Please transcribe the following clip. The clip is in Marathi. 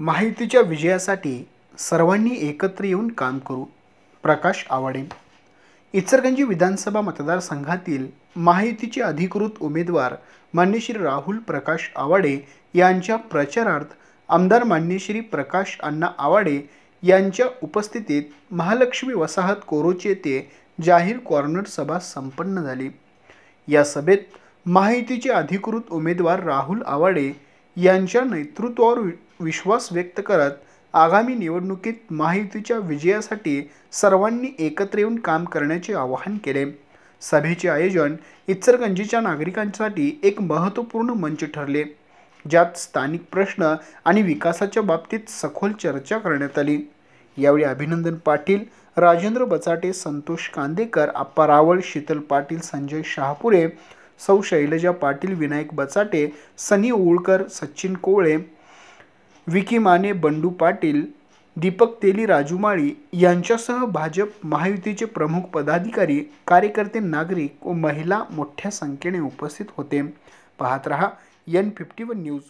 माहितीच्या विजयासाठी सर्वांनी एकत्र येऊन काम करू. प्रकाश आवाडे. इचलकरंजी विधानसभा मतदारसंघातील माहितीचे अधिकृत उमेदवार मान्य श्री राहुल प्रकाश आवाडे यांच्या प्रचारार्थ आमदार मान्य श्री प्रकाश अण्णा आवाडे यांच्या उपस्थितीत महालक्ष्मी वसाहत कोरोची येथे जाहीर कॉर्नर सभा संपन्न झाली. या सभेत माहितीचे अधिकृत उमेदवार राहुल आवाडे यांच्या नेतृत्वावर विश्वास व्यक्त करत आगामी निवडणुकीत माहितीच्या विजयासाठी सर्वांनी एकत्र येऊन काम करण्याचे आवाहन केले. सभेचे आयोजन इचलकरंजीच्या नागरिकांसाठी एक महत्त्वपूर्ण मंच ठरले, ज्यात स्थानिक प्रश्न आणि विकासाच्या बाबतीत सखोल चर्चा करण्यात आली. यावेळी अभिनंदन पाटील, राजेंद्र बचाटे, संतोष कांदेकर, आप्पा रावळ, शीतल पाटील, संजय शहापुरे, सौ शैलजा पाटील, विनायक बचाटे, सनी ओळकर, सचिन कोळे, विकी माने, बंडू पाटील, दीपक तेली, राजू माळी यांच्यासह भाजप महायुतीचे प्रमुख पदाधिकारी, कार्यकर्ते, नागरिक व महिला मोठ्या संख्येने उपस्थित होते. पाहत रहा N51 न्यूज.